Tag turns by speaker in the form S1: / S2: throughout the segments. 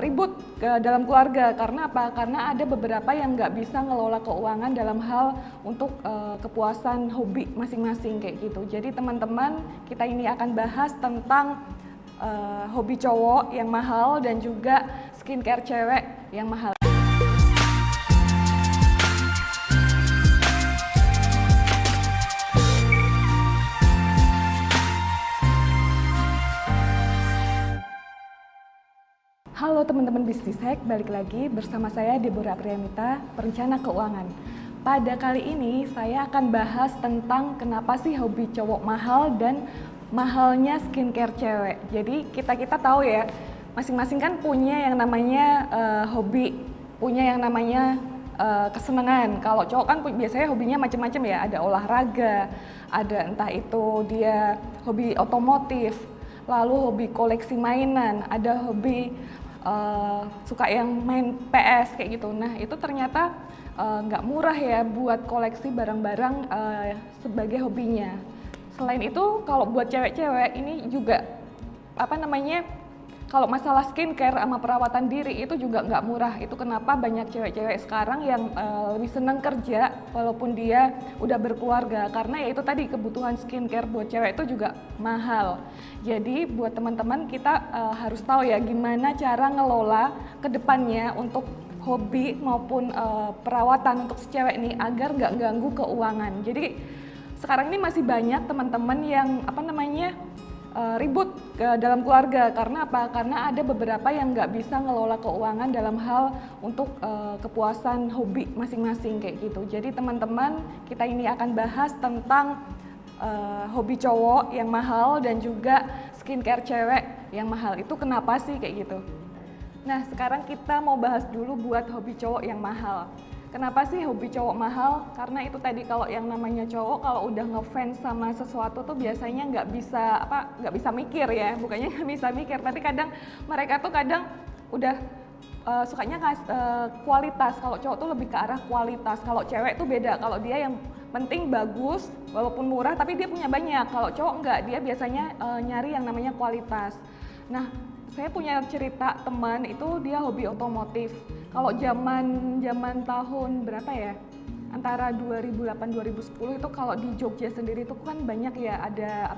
S1: Ribut dalam keluarga karena apa? Karena ada beberapa yang nggak bisa ngelola keuangan dalam hal untuk kepuasan hobi masing-masing kayak gitu. Jadi teman-teman, kita ini akan bahas tentang hobi cowok yang mahal dan juga skincare cewek yang mahal. Halo teman-teman Bisnis Hack, balik lagi bersama saya Deborah Priamita, perencana keuangan. Pada kali ini saya akan bahas tentang kenapa sih hobi cowok mahal dan mahalnya skincare cewek. Jadi kita tahu ya, masing-masing kan punya yang namanya hobi, punya yang namanya kesenangan. Kalau cowok kan biasanya hobinya macam-macam ya, ada olahraga, ada entah itu dia hobi otomotif, lalu hobi koleksi mainan, ada hobi suka yang main PS kayak gitu. Nah itu ternyata nggak murah ya buat koleksi barang-barang sebagai hobinya. Selain itu kalau buat cewek-cewek ini juga kalau masalah skincare sama perawatan diri itu juga nggak murah. Itu kenapa banyak cewek-cewek sekarang yang lebih senang kerja walaupun dia udah berkeluarga. Karena ya itu tadi, kebutuhan skincare buat cewek itu juga mahal. Jadi buat teman-teman kita harus tahu ya gimana cara ngelola ke depannya untuk hobi maupun perawatan untuk si cewek ini agar nggak ganggu keuangan. Jadi sekarang ini masih banyak teman-teman yang ribut dalam keluarga karena apa? Karena ada beberapa yang nggak bisa ngelola keuangan dalam hal untuk kepuasan hobi masing-masing kayak gitu. Jadi teman-teman, kita ini akan bahas tentang hobi cowok yang mahal dan juga skincare cewek yang mahal. Itu kenapa sih kayak gitu? Nah sekarang kita mau bahas dulu buat hobi cowok yang mahal. Kenapa sih hobi cowok mahal? Karena itu tadi, kalau yang namanya cowok kalau udah ngefans sama sesuatu tuh biasanya nggak bisa mikir ya, bukannya nggak bisa mikir, tapi kadang mereka tuh udah sukanya kualitas. Kalau cowok tuh lebih ke arah kualitas, kalau cewek tuh beda. Kalau dia yang penting bagus, walaupun murah tapi dia punya banyak. Kalau cowok nggak, dia biasanya nyari yang namanya kualitas. Nah saya punya cerita teman itu dia hobi otomotif. Kalau zaman tahun berapa ya? Antara 2008-2010 itu kalau di Jogja sendiri itu kan banyak ya, ada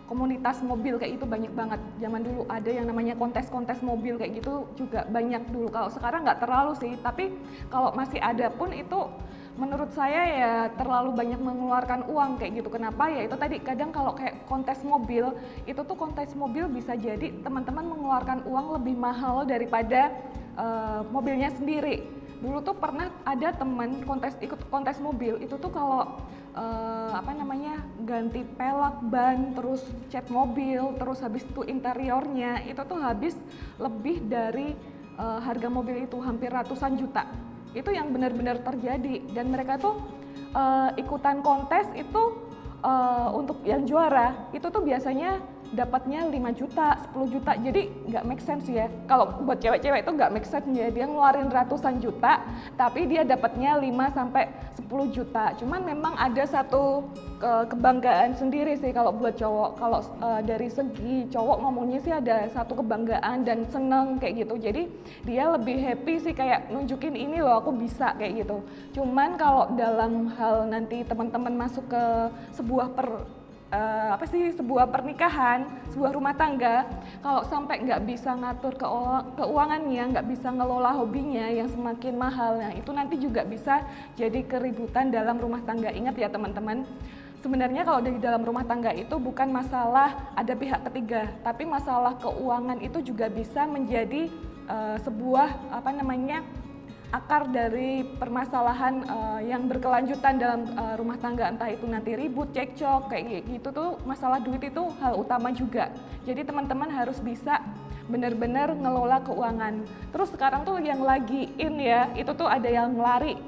S1: komunitas mobil kayak itu banyak banget. Zaman dulu ada yang namanya kontes-kontes mobil kayak gitu juga banyak dulu. Kalau sekarang nggak terlalu sih, tapi kalau masih ada pun itu menurut saya ya terlalu banyak mengeluarkan uang kayak gitu. Kenapa? Ya itu tadi, kadang kalau kayak kontes mobil, itu tuh kontes mobil bisa jadi teman-teman mengeluarkan uang lebih mahal daripada mobilnya sendiri. Dulu tuh pernah ada teman ikut kontes mobil, itu tuh kalau ganti pelak ban, terus cat mobil, terus habis itu interiornya, itu tuh habis lebih dari harga mobil itu, hampir ratusan juta. Itu yang benar-benar terjadi, dan mereka tuh ikutan kontes itu untuk yang juara itu tuh biasanya dapatnya 5 juta, 10 juta, jadi nggak make sense ya. Kalau buat cewek-cewek itu nggak make sense ya, dia ngeluarin ratusan juta tapi dia dapatnya 5-10 juta. Cuman memang ada satu kebanggaan sendiri sih kalau buat cowok. Kalau dari segi cowok ngomongnya sih ada satu kebanggaan dan seneng kayak gitu. Jadi dia lebih happy sih, kayak nunjukin ini loh aku bisa kayak gitu. Cuman kalau dalam hal nanti teman-teman masuk ke sebuah pernikahan, sebuah rumah tangga, kalau sampai nggak bisa ngatur keuangannya, nggak bisa ngelola hobinya yang semakin mahal, nah itu nanti juga bisa jadi keributan dalam rumah tangga. Ingat ya teman-teman, sebenarnya kalau di dalam rumah tangga itu bukan masalah ada pihak ketiga, tapi masalah keuangan itu juga bisa menjadi sebuah akar dari permasalahan yang berkelanjutan dalam rumah tangga, entah itu nanti ribut, cekcok kayak gitu tuh. Masalah duit itu hal utama juga. Jadi teman-teman harus bisa benar-benar ngelola keuangan. Terus sekarang tuh yang lagi in ya, itu tuh ada yang lari,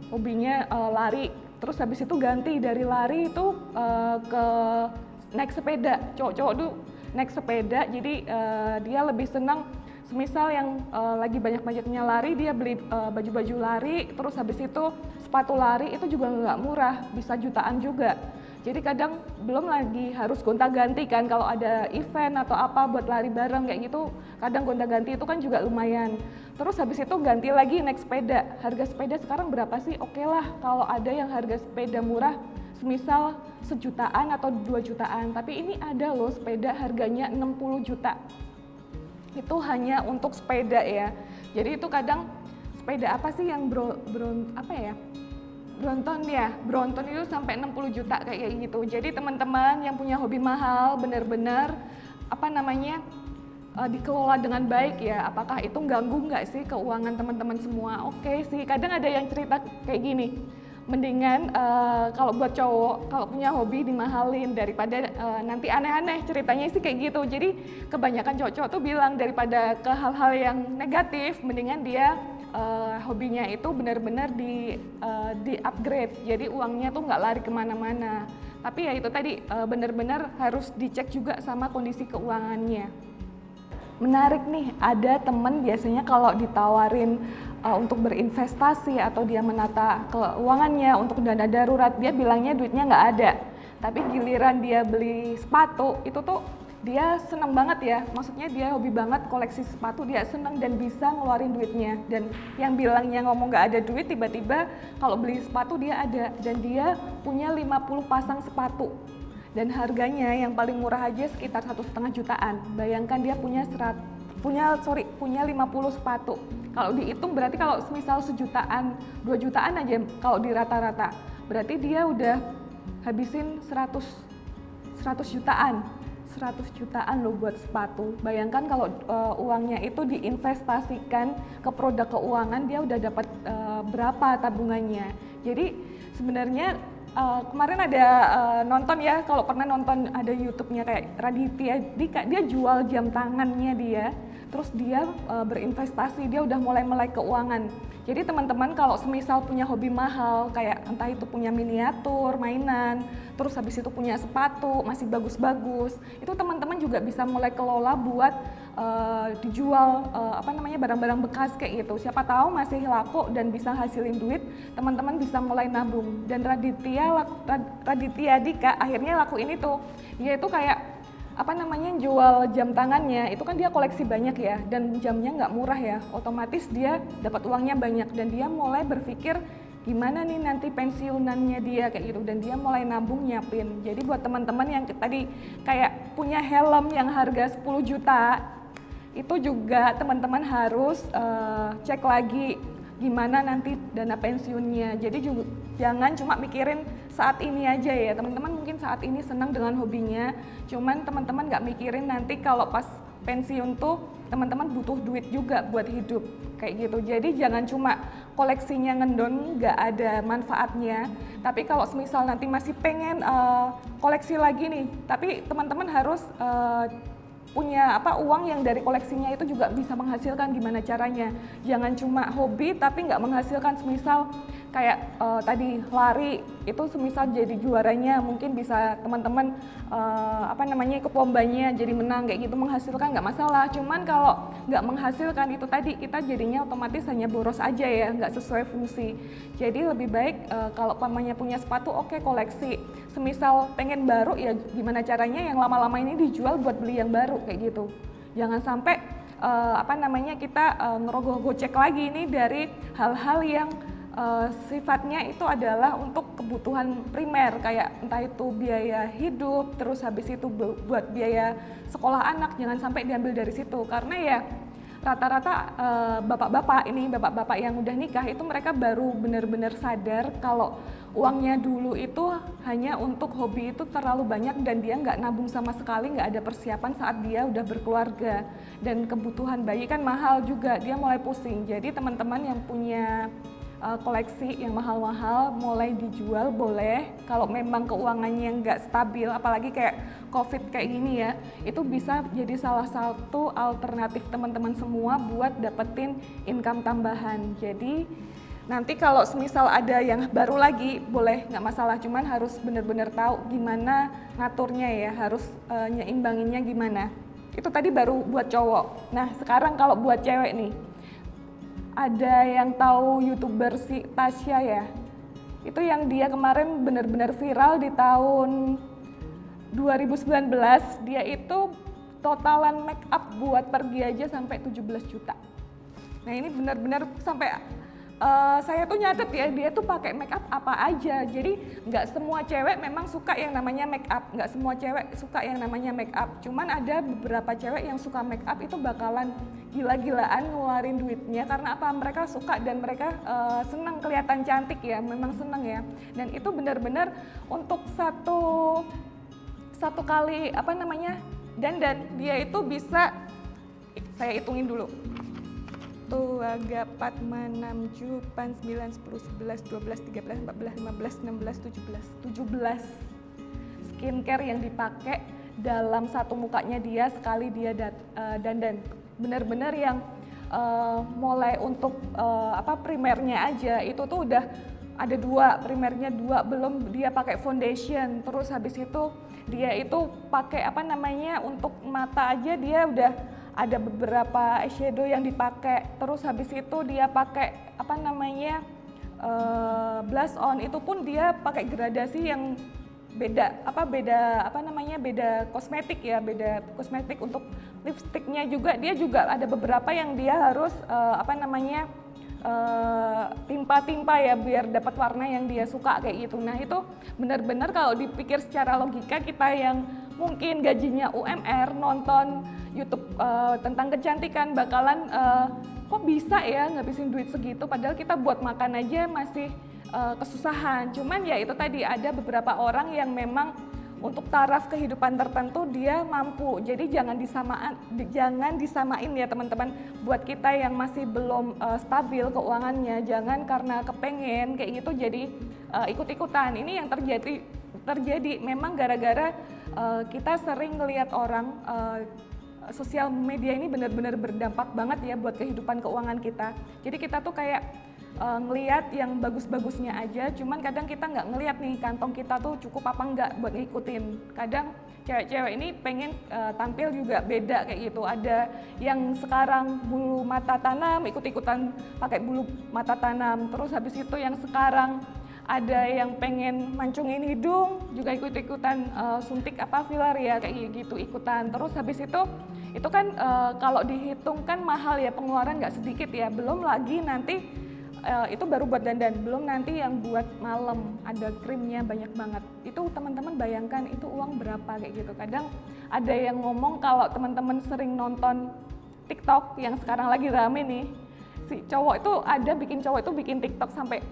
S1: hobinya lari. Terus habis itu ganti dari lari itu ke naik sepeda. Cowok-cowok tuh naik sepeda, jadi dia lebih senang. Semisal yang lagi banyak-banyaknya lari, dia beli baju-baju lari, terus habis itu sepatu lari, itu juga nggak murah, bisa jutaan juga. Jadi kadang belum lagi harus gonta-ganti kan kalau ada event atau apa buat lari bareng kayak gitu, kadang gonta-ganti itu kan juga lumayan. Terus habis itu ganti lagi naik sepeda. Harga sepeda sekarang berapa sih? Oke lah kalau ada yang harga sepeda murah semisal 1 jutaan atau 2 jutaan, tapi ini ada loh sepeda harganya 60 juta. Itu hanya untuk sepeda ya. Jadi itu kadang sepeda apa sih yang Brompton itu sampai 60 juta kayak gitu. Jadi teman-teman yang punya hobi mahal benar-benar dikelola dengan baik ya. Apakah itu ganggu nggak sih keuangan teman-teman semua? Oke sih, kadang ada yang cerita kayak gini. Mendingan kalau buat cowok, kalau punya hobi dimahalin daripada nanti aneh-aneh, ceritanya sih kayak gitu. Jadi kebanyakan cowok-cowok tuh bilang daripada ke hal-hal yang negatif, mendingan dia hobinya itu benar-benar di upgrade, jadi uangnya tuh nggak lari kemana-mana. Tapi ya itu tadi benar-benar harus dicek juga sama kondisi keuangannya. Menarik nih, ada temen biasanya kalau ditawarin untuk berinvestasi atau dia menata keuangannya untuk dana darurat, dia bilangnya duitnya nggak ada. Tapi giliran dia beli sepatu, itu tuh dia seneng banget ya, maksudnya dia hobi banget koleksi sepatu, dia seneng dan bisa ngeluarin duitnya. Dan yang bilangnya ngomong nggak ada duit, tiba-tiba kalau beli sepatu dia ada, dan dia punya 50 pasang sepatu. Dan harganya yang paling murah aja sekitar 1,5 jutaan. Bayangkan dia punya 50 sepatu. Kalau dihitung berarti kalau semisal 1 jutaan, 2 jutaan aja kalau di rata-rata, berarti dia udah habisin 100 jutaan. 100 jutaan loh buat sepatu. Bayangkan kalau uangnya itu diinvestasikan ke produk keuangan, dia udah dapat berapa tabungannya. Jadi sebenarnya kemarin ada nonton ya, kalau pernah nonton ada YouTube-nya kayak Raditya Dika, dia jual jam tangannya dia, terus dia berinvestasi, dia udah mulai melek keuangan. Jadi teman-teman kalau semisal punya hobi mahal, kayak entah itu punya miniatur, mainan, terus habis itu punya sepatu, masih bagus-bagus, itu teman-teman juga bisa mulai kelola buat dijual barang-barang bekas kayak gitu. Siapa tahu masih laku dan bisa hasilin duit, teman-teman bisa mulai nabung. Dan Raditya Dika akhirnya laku ini tuh, dia itu kayak jual jam tangannya, itu kan dia koleksi banyak ya, dan jamnya nggak murah ya, otomatis dia dapat uangnya banyak, dan dia mulai berpikir gimana nih nanti pensiunannya dia kayak gitu, dan dia mulai nabung nyiapin. Jadi buat teman-teman yang tadi kayak punya helm yang harga 10 juta, itu juga teman-teman harus cek lagi gimana nanti dana pensiunnya. Jadi juga jangan cuma mikirin saat ini aja ya, teman-teman mungkin saat ini senang dengan hobinya, cuman teman-teman nggak mikirin nanti kalau pas pensiun tuh teman-teman butuh duit juga buat hidup kayak gitu. Jadi jangan cuma koleksinya ngendon nggak ada manfaatnya, tapi kalau semisal nanti masih pengen koleksi lagi nih, tapi teman-teman harus punya uang yang dari koleksinya itu juga bisa menghasilkan. Gimana caranya? Jangan cuma hobi tapi nggak menghasilkan. Semisal kayak tadi lari itu semisal jadi juaranya, mungkin bisa teman-teman ikut lombanya jadi menang kayak gitu, menghasilkan nggak masalah. Cuman kalau nggak menghasilkan itu tadi, kita jadinya otomatis hanya boros aja ya, nggak sesuai fungsi. Jadi lebih baik kalau pamannya punya sepatu, oke, koleksi. Semisal pengen baru ya gimana caranya yang lama-lama ini dijual buat beli yang baru kayak gitu. Jangan sampai kita ngerogoh gocek lagi ini dari hal-hal yang sifatnya itu adalah untuk kebutuhan primer, kayak entah itu biaya hidup, terus habis itu buat biaya sekolah anak, jangan sampai diambil dari situ. Karena ya rata-rata bapak-bapak yang udah nikah itu mereka baru benar-benar sadar kalau uangnya dulu itu hanya untuk hobi itu terlalu banyak, dan dia nggak nabung sama sekali, nggak ada persiapan saat dia udah berkeluarga. Dan kebutuhan bayi kan mahal juga, dia mulai pusing. Jadi teman-teman yang punya koleksi yang mahal-mahal mulai dijual boleh, kalau memang keuangannya nggak stabil, apalagi kayak COVID kayak gini ya, itu bisa jadi salah satu alternatif teman-teman semua buat dapetin income tambahan. Jadi nanti kalau semisal ada yang baru lagi boleh, nggak masalah, cuman harus benar-benar tahu gimana ngaturnya ya, harus nyeimbanginnya gimana. Itu tadi baru buat cowok. Nah sekarang kalau buat cewek nih, ada yang tahu YouTuber si Tasya ya? Itu yang dia kemarin benar-benar viral di tahun 2019. Dia itu totalan make up buat pergi aja sampai 17 juta. Nah ini benar-benar sampai saya tuh nyatet ya, dia tuh pakai make up apa aja. Jadi nggak semua cewek memang suka yang namanya make up, nggak semua cewek suka yang namanya make up. Cuman ada beberapa cewek yang suka make up itu bakalan gila-gilaan ngeluarin duitnya karena apa? Mereka suka dan mereka senang kelihatan cantik ya, memang senang ya. Dan itu benar-benar untuk satu kali apa namanya dandan dia itu bisa, saya hitungin dulu. Tuh agak 4, 5, 6, 7, 9, 10, 11, 12, 13, 14, 15, 16, 17 skincare yang dipakai dalam satu mukanya dia sekali dia dandan. Benar-benar yang mulai untuk primernya aja itu tuh udah ada 2, primernya 2, belum dia pakai foundation, terus habis itu dia itu pakai apa namanya untuk mata aja dia udah ada beberapa eyeshadow yang dipakai, terus habis itu dia pakai apa namanya blush on, itu pun dia pakai gradasi yang beda kosmetik ya, beda kosmetik. Untuk lipstiknya juga dia juga ada beberapa yang dia harus timpa-timpa ya biar dapat warna yang dia suka kayak gitu. Nah itu benar-benar kalau dipikir secara logika, kita yang mungkin gajinya UMR nonton YouTube tentang kecantikan bakalan kok bisa ya ngabisin duit segitu, padahal kita buat makan aja masih kesusahan. Cuman ya itu tadi, ada beberapa orang yang memang untuk taraf kehidupan tertentu dia mampu. Jadi jangan disamain ya teman-teman. Buat kita yang masih belum stabil keuangannya, jangan karena kepengen kayak gitu jadi ikut-ikutan. Ini yang terjadi memang gara-gara kita sering ngelihat orang. Sosial media ini benar-benar berdampak banget ya buat kehidupan keuangan kita. Jadi kita tuh kayak ngelihat yang bagus-bagusnya aja, cuman kadang kita nggak ngelihat nih kantong kita tuh cukup apa enggak buat ngikutin. Kadang cewek-cewek ini pengen tampil juga beda kayak gitu. Ada yang sekarang bulu mata tanam, ikut-ikutan pakai bulu mata tanam. Terus habis itu yang sekarang ada yang pengen mancungin hidung, juga ikut-ikutan suntik filler ya kayak gitu ikutan. Terus habis itu kan kalau dihitung kan mahal ya, pengeluaran nggak sedikit ya. Belum lagi nanti itu baru buat dandan, belum nanti yang buat malam, ada krimnya banyak banget. Itu teman-teman bayangkan itu uang berapa kayak gitu. Kadang ada yang ngomong kalau teman-teman sering nonton TikTok yang sekarang lagi rame nih, si cowok itu bikin TikTok sampai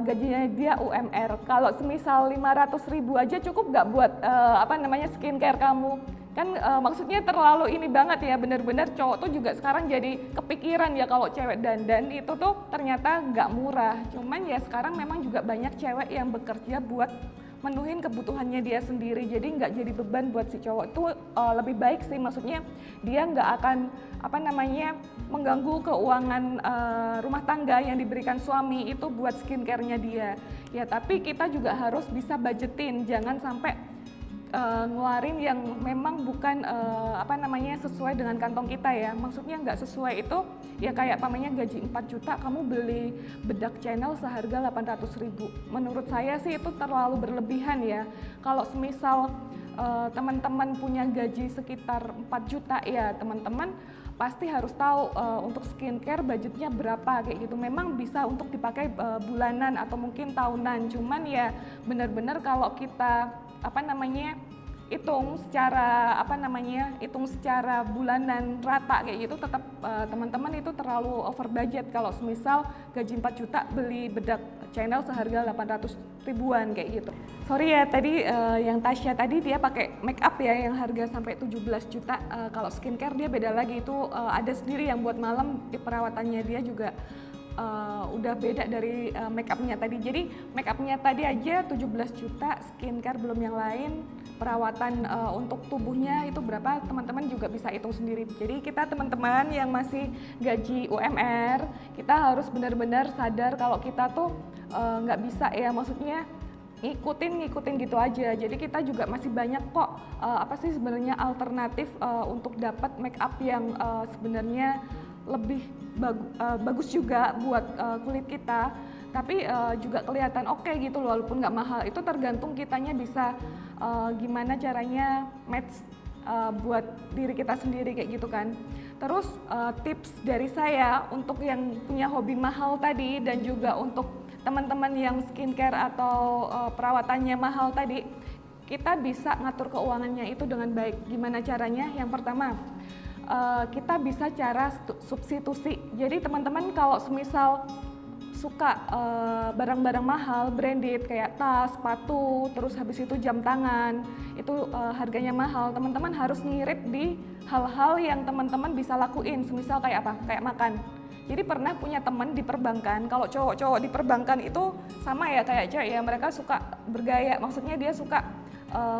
S1: gajinya dia UMR. Kalau semisal 500.000 aja cukup nggak buat skincare kamu? Kan maksudnya terlalu ini banget ya, bener-bener cowok tuh juga sekarang jadi kepikiran ya kalau cewek dandan itu tuh ternyata nggak murah. Cuman ya sekarang memang juga banyak cewek yang bekerja buat menuhin kebutuhannya dia sendiri, jadi nggak jadi beban buat si cowok. Itu lebih baik sih, maksudnya dia nggak akan mengganggu keuangan rumah tangga yang diberikan suami itu buat skincare-nya dia. Ya tapi kita juga harus bisa budgetin, jangan sampai ngeluarin yang memang bukan sesuai dengan kantong kita ya. Maksudnya nggak sesuai itu ya, kayak gaji 4 juta kamu beli bedak channel seharga 800.000. Menurut saya sih itu terlalu berlebihan ya. Kalau semisal teman-teman punya gaji sekitar 4 juta ya, teman-teman pasti harus tahu untuk skincare budgetnya berapa kayak gitu. Memang bisa untuk dipakai bulanan atau mungkin tahunan, cuman ya benar-benar kalau kita hitung secara bulanan rata kayak gitu, tetap teman-teman itu terlalu over budget. Kalau semisal gaji 4 juta beli bedak channel seharga 800 ribuan kayak gitu. Sorry ya tadi yang Tasya tadi dia pakai make up ya yang harga sampai 17 juta. Kalau skincare dia beda lagi, itu ada sendiri yang buat malam, perawatannya dia juga udah beda dari make upnya tadi. Jadi make upnya tadi aja 17 juta, skincare belum yang lain. Perawatan untuk tubuhnya itu berapa, teman-teman juga bisa hitung sendiri. Jadi kita teman-teman yang masih gaji UMR, kita harus benar-benar sadar kalau kita tuh nggak bisa ya, maksudnya ngikutin gitu aja. Jadi kita juga masih banyak kok sebenarnya alternatif untuk dapat make up yang sebenarnya lebih bagus juga buat kulit kita. tapi juga kelihatan oke gitu loh, walaupun nggak mahal. Itu tergantung kitanya bisa gimana caranya match buat diri kita sendiri kayak gitu kan. Terus tips dari saya untuk yang punya hobi mahal tadi dan juga untuk teman-teman yang skincare atau perawatannya mahal tadi, kita bisa ngatur keuangannya itu dengan baik. Gimana caranya? Yang pertama, kita bisa cara substitusi. Jadi teman-teman kalau semisal suka barang-barang mahal, branded kayak tas, sepatu, terus habis itu jam tangan, itu harganya mahal, teman-teman harus ngirit di hal-hal yang teman-teman bisa lakuin, semisal kayak apa? Kayak makan. Jadi pernah punya teman di perbankan, kalau cowok-cowok di perbankan itu sama ya kayak cewek ya, mereka suka bergaya, maksudnya dia suka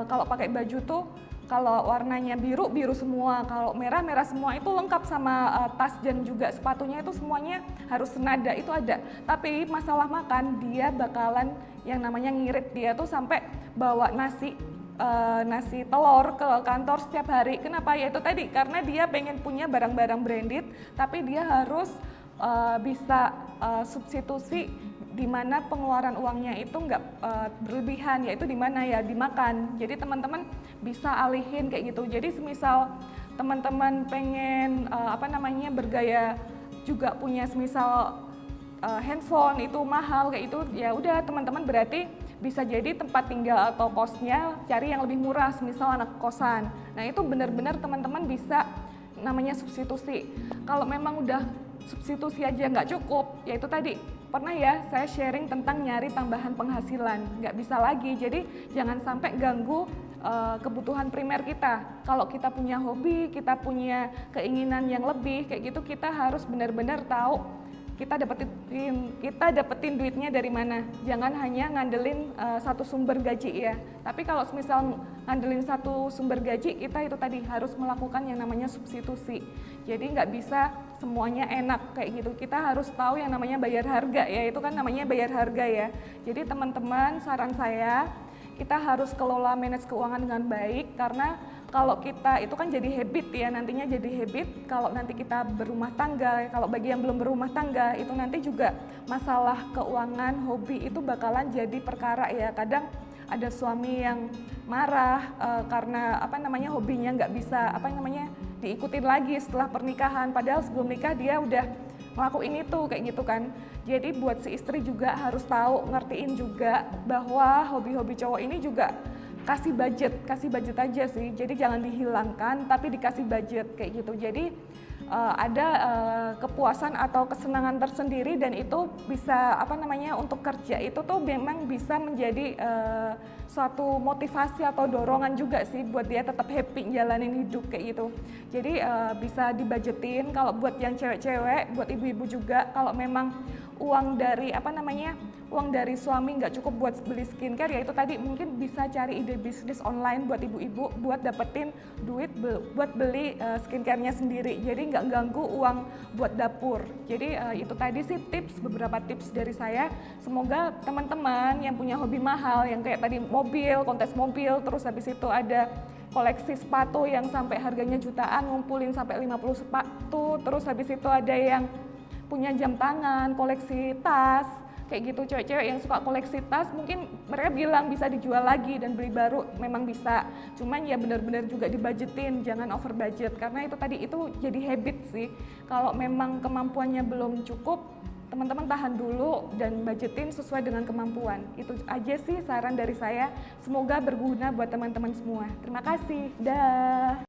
S1: kalau pakai baju tuh kalau warnanya biru, biru semua, kalau merah, merah semua, itu lengkap sama tas dan juga sepatunya itu semuanya harus senada, itu ada. Tapi masalah makan, dia bakalan yang namanya ngirit, dia tuh sampai bawa nasi telur ke kantor setiap hari. Kenapa? Ya itu tadi, karena dia pengen punya barang-barang branded, tapi dia harus bisa substitusi di mana pengeluaran uangnya itu nggak berlebihan, yaitu di mana ya dimakan. Jadi teman-teman bisa alihin kayak gitu. Jadi semisal teman-teman pengen bergaya juga punya semisal handphone itu mahal kayak itu, ya udah teman-teman berarti bisa jadi tempat tinggal atau kosnya cari yang lebih murah, semisal anak kosan. Nah itu benar-benar teman-teman bisa namanya substitusi. Kalau memang udah substitusi aja nggak cukup, yaitu tadi pernah ya saya sharing tentang nyari tambahan penghasilan, nggak bisa lagi. Jadi jangan sampai ganggu kebutuhan primer kita. Kalau kita punya hobi, kita punya keinginan yang lebih kayak gitu, kita harus benar-benar tahu kita dapetin duitnya dari mana. Jangan hanya ngandelin satu sumber gaji ya. Tapi kalau misal ngandelin satu sumber gaji, kita itu tadi harus melakukan yang namanya substitusi. Jadi nggak bisa semuanya enak kayak gitu. Kita harus tahu yang namanya bayar harga ya. Itu kan namanya bayar harga ya. Jadi teman-teman, saran saya, kita harus kelola manage keuangan dengan baik, karena kalau kita itu kan jadi habit ya, nantinya jadi habit. Kalau nanti kita berumah tangga, kalau bagi yang belum berumah tangga, itu nanti juga masalah keuangan, hobi itu bakalan jadi perkara ya. Kadang ada suami yang marah karena hobinya nggak bisa diikutin lagi setelah pernikahan, padahal sebelum nikah dia udah ngelakuin itu kayak gitu kan. Jadi buat si istri juga harus tahu, ngertiin juga bahwa hobi-hobi cowok ini juga kasih budget aja sih. Jadi jangan dihilangkan, tapi dikasih budget kayak gitu. Jadi ada kepuasan atau kesenangan tersendiri, dan itu bisa untuk kerja itu tuh memang bisa menjadi suatu motivasi atau dorongan juga sih buat dia tetap happy jalanin hidup kayak gitu. Jadi bisa dibudgetin. Kalau buat yang cewek-cewek, buat ibu-ibu juga, kalau memang uang dari suami nggak cukup buat beli skincare, ya itu tadi mungkin bisa cari ide bisnis online buat ibu-ibu buat dapetin duit buat beli skincare-nya sendiri. Jadi nggak ganggu uang buat dapur. Jadi itu tadi sih beberapa tips dari saya. Semoga teman-teman yang punya hobi mahal, yang kayak tadi mobil, kontes mobil, terus habis itu ada koleksi sepatu yang sampai harganya jutaan, ngumpulin sampai 50 sepatu, terus habis itu ada yang punya jam tangan, koleksi tas, kayak gitu. Cewek-cewek yang suka koleksi tas, mungkin mereka bilang bisa dijual lagi dan beli baru, memang bisa. Cuman ya benar-benar juga dibudgetin, jangan over budget, karena itu tadi itu jadi habit sih. Kalau memang kemampuannya belum cukup, teman-teman tahan dulu dan budgetin sesuai dengan kemampuan. Itu aja sih saran dari saya. Semoga berguna buat teman-teman semua. Terima kasih. Dah.